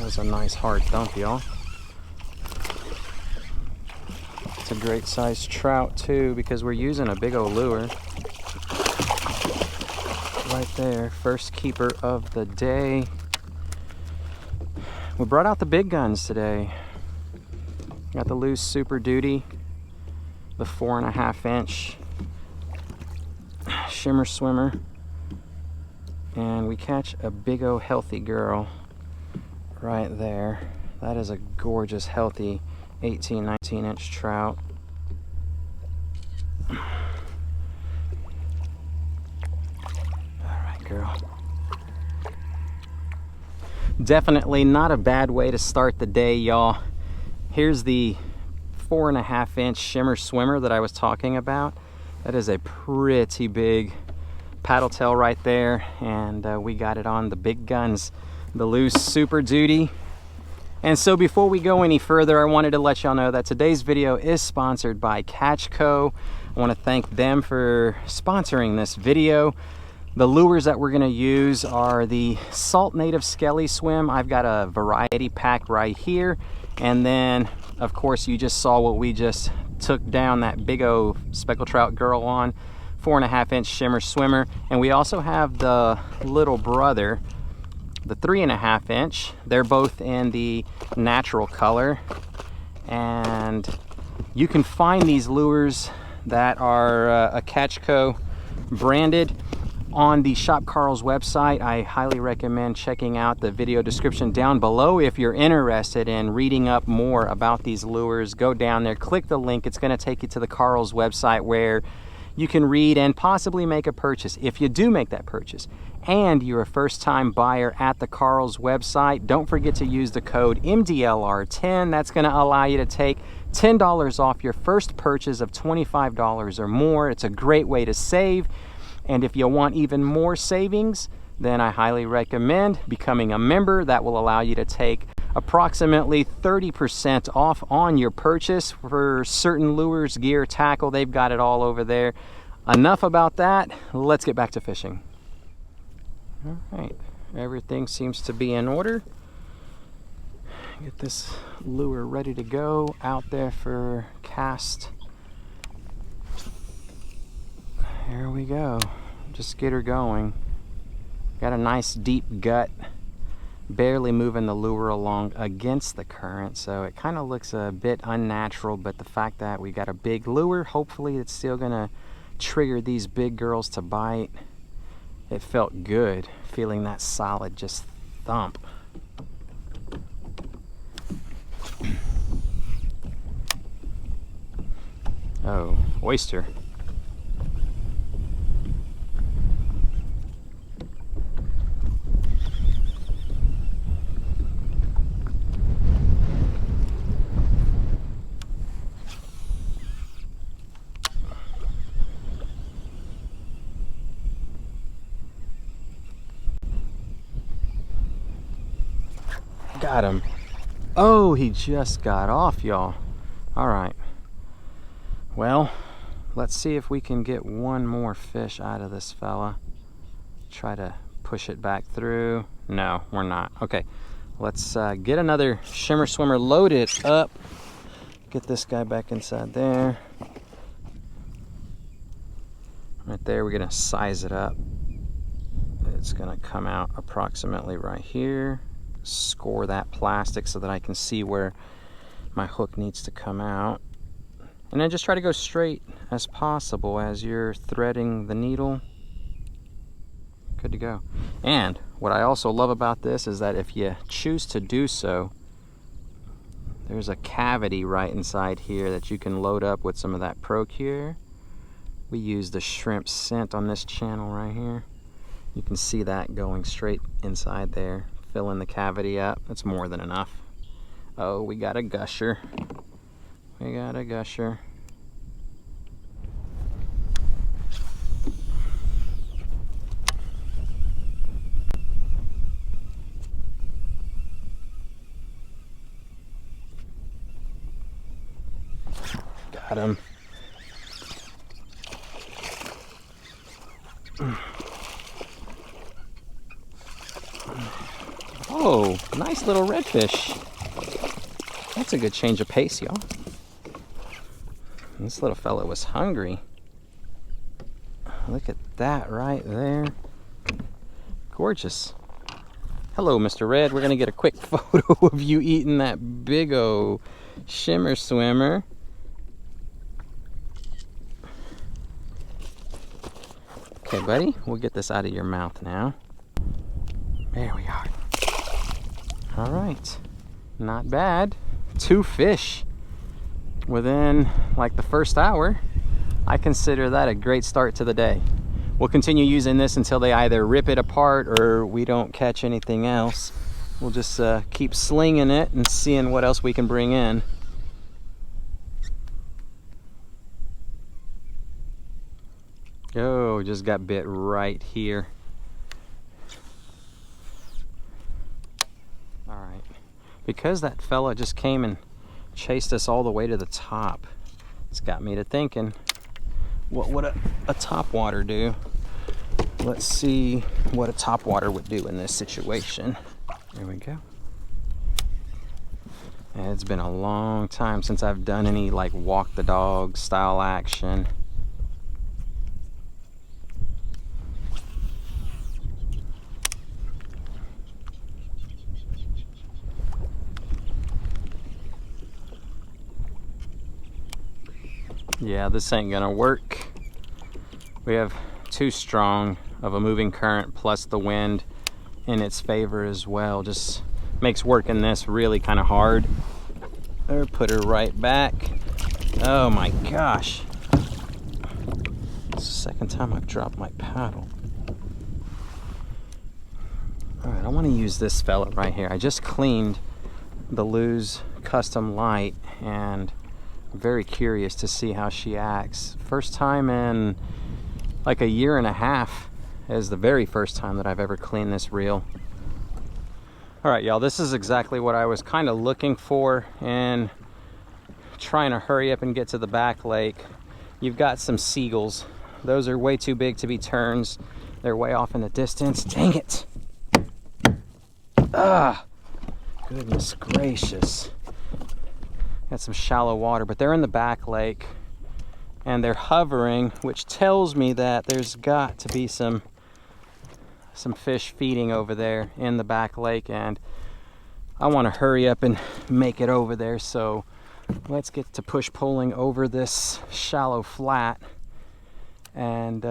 That was a nice hard thump, y'all. It's a great sized trout too, because we're using a big old lure. Right there, first keeper of the day. We brought out the big guns today. Got the loose Super Duty, the 4.5 inch shimmer swimmer, and we catch a big old healthy girl right there. That is a gorgeous healthy 18, 19 inch trout. All right, girl. Definitely not a bad way to start the day, y'all. Here's the 4.5 inch shimmer swimmer that I was talking about. That is a pretty big paddle tail right there, and we got it on the big guns, the loose Super Duty. And so before we go any further, I wanted to let y'all know that today's video is sponsored by Catch Co. I want to thank them for sponsoring this video. The lures that we're going to use are the Salt Native Skelly Swim. I've got a variety pack right here. And then, of course, you just saw what we just took down that big old speckled trout girl on, 4.5 inch shimmer swimmer. And we also have the little brother, the 3.5 inch. They're both in the natural color. And you can find these lures that are a Catch Co branded on the Shop Karl's website. I highly recommend checking out the video description down below. If you're interested in reading up more about these lures, go down there, click the link. It's going to take you to the Karl's website where you can read and possibly make a purchase. If you do make that purchase and you're a first-time buyer at the Karl's website, don't forget to use the code MDLR10. That's going to allow you to take $10 off your first purchase of $25 or more. It's a great way to save. And if you want even more savings, then I highly recommend becoming a member. That will allow you to take approximately 30% off on your purchase for certain lures, gear, tackle. They've got it all over there. Enough about that. Let's get back to fishing. All right, everything seems to be in order. Get this lure ready to go out there for cast. Here we go. Just get her going. Got a nice deep gut. Barely moving the lure along against the current, so it kind of looks a bit unnatural, but the fact that we got a big lure, hopefully it's still gonna trigger these big girls to bite. It felt good feeling that solid just thump. Oh, oyster. Got him. Oh, he just got off, y'all. All right. Well, let's see if we can get one more fish out of this fella. Try to push it back through. No, we're not. Okay, let's get another shimmer swimmer loaded up. Get this guy back inside there. Right there, we're gonna size it up. It's gonna come out approximately right here. Score that plastic so that I can see where my hook needs to come out. And then just try to go straight as possible as you're threading the needle. Good to go. And what I also love about this is that if you choose to do so, there's a cavity right inside here that you can load up with some of that Procure. We use the shrimp scent on this channel right here. You can see that going straight inside there, filling the cavity up. That's more than enough. Oh, we got a gusher. We got a gusher. Got him. Oh, nice little redfish. That's a good change of pace, y'all. This little fella was hungry. Look at that right there. Gorgeous. Hello, Mr. Red. We're gonna get a quick photo of you eating that big old shimmer swimmer. Okay, buddy, we'll get this out of your mouth now. There we are. All right, not bad. 2 fish within like the first hour. I consider that a great start to the day. We'll continue using this until they either rip it apart or we don't catch anything else. We'll just keep slinging it and seeing what else we can bring in. Oh, just got bit right here. All right, because that fella just came and chased us all the way to the top, it's got me to thinking, what would a topwater do? Let's see what a topwater would do in this situation. There we go. And it's been a long time since I've done any like walk the dog style action. Yeah, this ain't gonna work. We have too strong of a moving current plus the wind in its favor as well. Just makes working this really kind of hard. Or put her right back. Oh my gosh. It's the second time I've dropped my paddle. All right, I want to use this fella right here. I just cleaned the Luz Custom Light and I'm very curious to see how she acts. First time in like a year and a half is the very first time that I've ever cleaned this reel. All right, y'all, this is exactly what I was kind of looking for and trying to hurry up and get to the back lake. You've got some seagulls. Those are way too big to be terns. They're way off in the distance. Dang it. Ah, goodness gracious. Got some shallow water, but they're in the back lake and they're hovering, which tells me that there's got to be some fish feeding over there in the back lake, and I want to hurry up and make it over there. So let's get to push pulling over this shallow flat and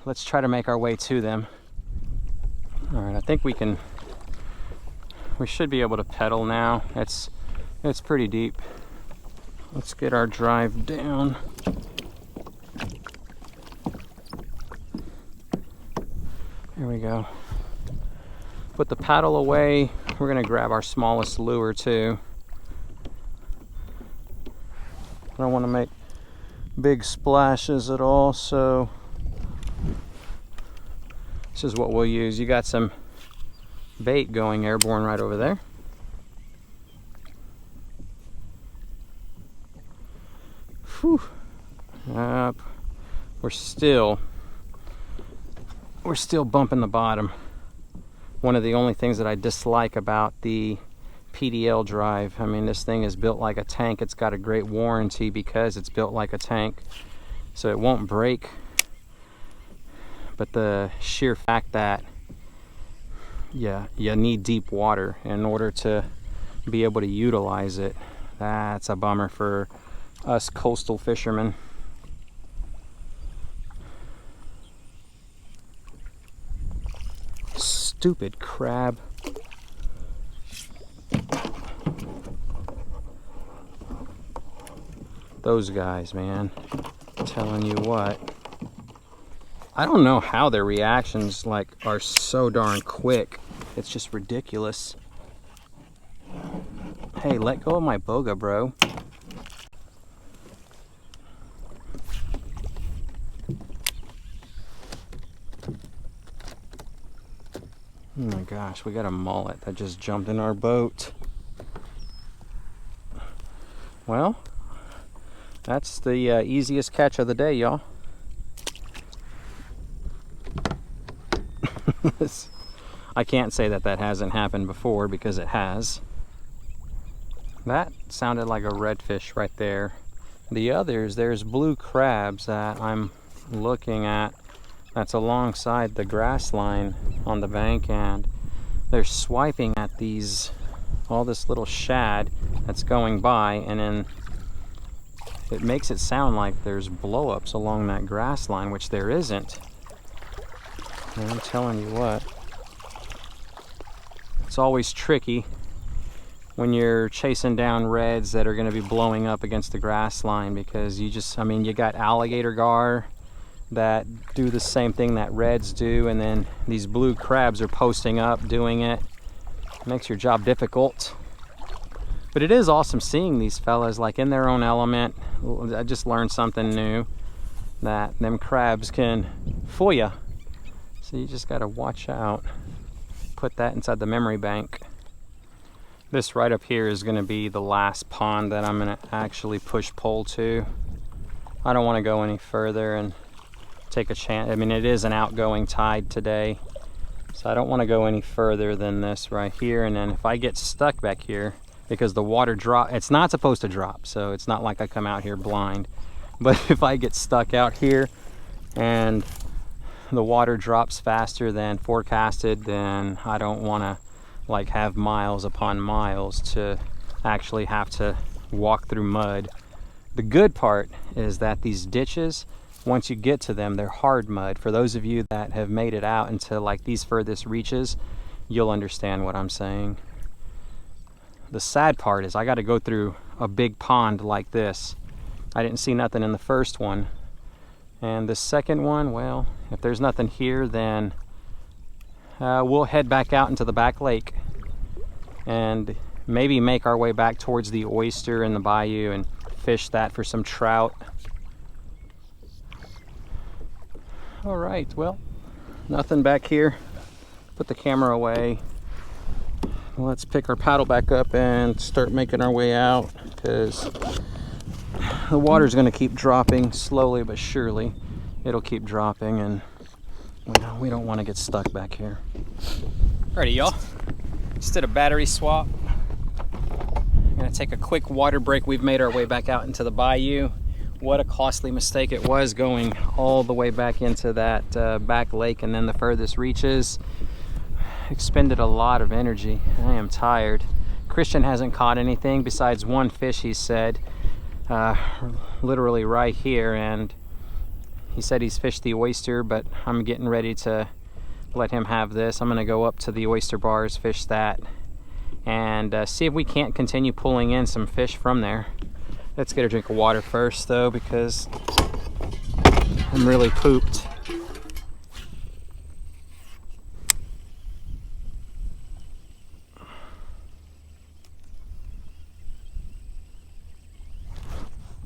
let's try to make our way to them. All right, I think we should be able to pedal now. It's pretty deep. Let's get our drive down. There we go. Put the paddle away. We're gonna grab our smallest lure too. I don't want to make big splashes at all, so this is what we'll use. You got some bait going airborne right over there. Whew. Up. We're still bumping the bottom. One of the only things that I dislike about the PDL drive, I mean, this thing is built like a tank. It's got a great warranty because it's built like a tank, so it won't break. But the sheer fact that you need deep water in order to be able to utilize it, that's a bummer for us coastal fishermen. Stupid crab. Those guys, man, I'm telling you what. I don't know how their reactions like are so darn quick. It's just ridiculous. Hey, let go of my boga, bro. Oh my gosh, we got a mullet that just jumped in our boat. Well, that's the easiest catch of the day, y'all. I can't say that that hasn't happened before, because it has. That sounded like a redfish right there. The others, there's blue crabs that I'm looking at that's alongside the grass line on the bank, and they're swiping at all this little shad that's going by, and then it makes it sound like there's blow-ups along that grass line, which there isn't. And I'm telling you what, it's always tricky when you're chasing down reds that are going to be blowing up against the grass line, because you got alligator gar that do the same thing that reds do, and then these blue crabs are posting up doing it. Makes your job difficult. But it is awesome seeing these fellas like in their own element. I just learned something new, that them crabs can fool you. So you just got to watch out. Put that inside the memory bank. This right up here is going to be the last pond that I'm going to actually push pole to. I don't want to go any further and take a chance. I mean, it is an outgoing tide today, so I don't want to go any further than this right here. And then if I get stuck back here, because the water it's not supposed to drop, so it's not like I come out here blind. But if I get stuck out here and the water drops faster than forecasted, then I don't want to like have miles upon miles to actually have to walk through mud. The good part is that these ditches, once you get to them, they're hard mud. For those of you that have made it out into like these furthest reaches, you'll understand what I'm saying. The sad part is I got to go through a big pond like this. I didn't see nothing in the first one, and the second one, well, if there's nothing here, then we'll head back out into the back lake and maybe make our way back towards the Oyster in the bayou and fish that for some trout. All right, well, nothing back here. Put the camera away. Let's pick our paddle back up and start making our way out, because the water's going to keep dropping slowly but surely. It'll keep dropping, and we don't want to get stuck back here. Alrighty, y'all. Just did a battery swap. I'm going to take a quick water break. We've made our way back out into the bayou. What a costly mistake it was going all the way back into that back lake and then the furthest reaches. Expended a lot of energy. I am tired. Christian hasn't caught anything besides one fish, he said, literally right here, and he said he's fished the Oyster, but I'm getting ready to let him have this. I'm going to go up to the Oyster bars, fish that, and see if we can't continue pulling in some fish from there. Let's get a drink of water first, though, because I'm really pooped.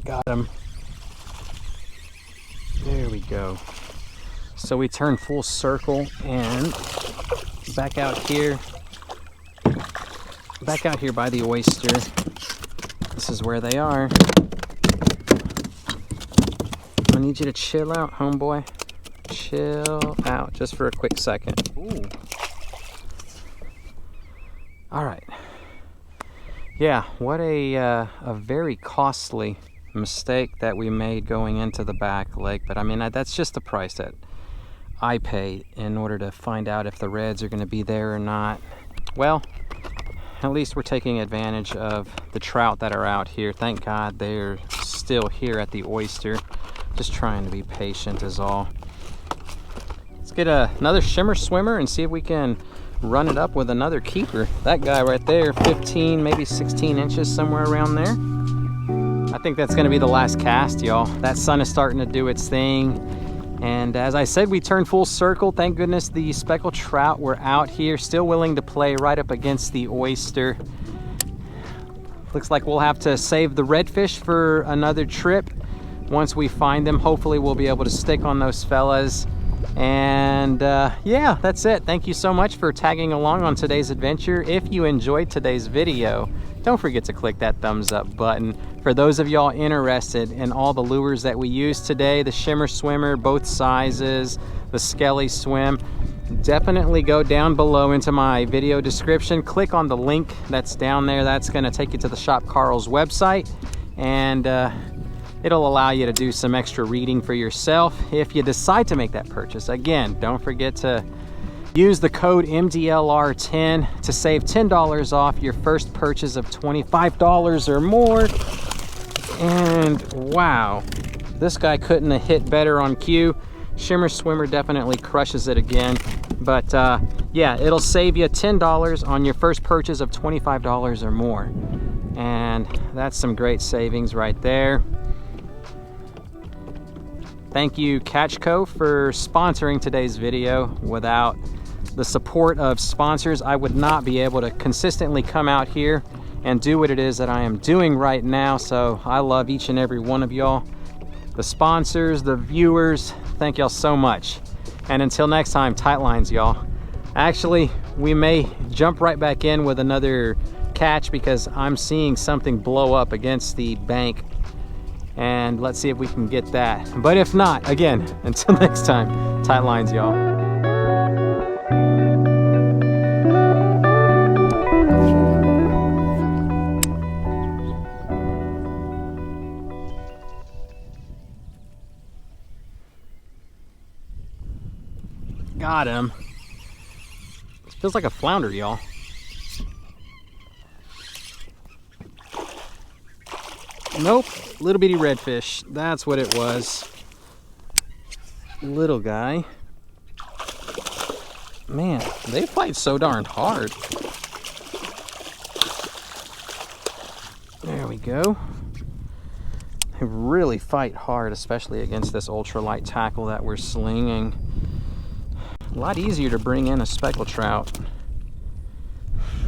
Got him. There we go. So we turn full circle and back out here by the Oyster. This is where they are. I need you to chill out, homeboy. Chill out just for a quick second. Ooh. All right. Yeah, what a very costly mistake that we made going into the back lake. But I mean, that's just the price that I pay in order to find out if the reds are going to be there or not. Well, at least we're taking advantage of the trout that are out here. Thank God they're still here at the Oyster. Just trying to be patient is all. Let's get another shimmer swimmer and see if we can run it up with another keeper. That guy right there, 15, maybe 16 inches, somewhere around there. I think that's gonna be the last cast, y'all. That sun is starting to do its thing. And as I said, we turned full circle. Thank goodness the speckled trout were out here, still willing to play right up against the Oyster. Looks like we'll have to save the redfish for another trip. Once we find them, hopefully we'll be able to stick on those fellas. And yeah, that's it. Thank you so much for tagging along on today's adventure. If you enjoyed today's video, don't forget to click that thumbs up button. For those of y'all interested in all the lures that we used today, the shimmer swimmer, both sizes, the skelly swim, definitely go down below into my video description. Click on the link that's down there. That's going to take you to the Shop Karl's website, and it'll allow you to do some extra reading for yourself if you decide to make that purchase. Again, don't forget to use the code MDLR10 to save $10 off your first purchase of $25 or more. And wow, this guy couldn't have hit better on cue. Shimmer Swimmer definitely crushes it again. But yeah, it'll save you $10 on your first purchase of $25 or more. And that's some great savings right there. Thank you, Catch Co, for sponsoring today's video. Without the support of sponsors, I would not be able to consistently come out here and do what it is that I am doing right now. So I love each and every one of y'all. The sponsors, the viewers, thank y'all so much. And until next time, tight lines, y'all. Actually, we may jump right back in with another catch because I'm seeing something blow up against the bank. And let's see if we can get that. But if not, again, until next time, tight lines, y'all. Got him. This feels like a flounder, y'all. Nope, little bitty redfish. That's what it was. Little guy. Man, they fight so darn hard. There we go. They really fight hard, especially against this ultralight tackle that we're slinging. A lot easier to bring in a speckled trout.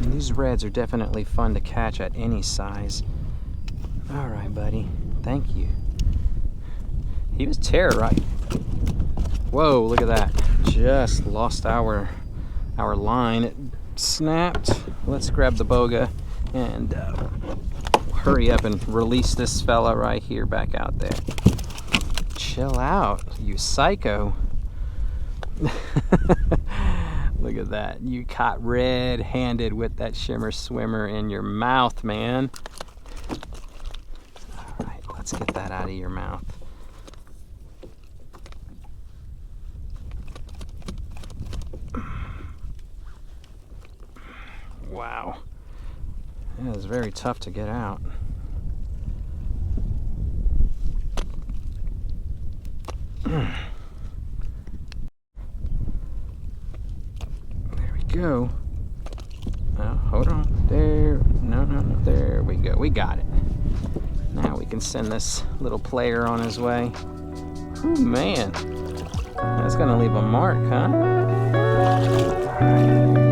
And these reds are definitely fun to catch at any size. All right, buddy. Thank you. He was terrorized. Whoa, look at that. Just lost our line. It snapped. Let's grab the boga and hurry up and release this fella right here back out there. Chill out, you psycho. Look at that. You caught red-handed with that Shimmer Swimmer in your mouth, man. All right, let's get that out of your mouth. Wow. That is very tough to get out. Go. Oh, hold on. There. No, there we go. We got it. Now we can send this little player on his way. Oh man, that's gonna leave a mark, huh? All right.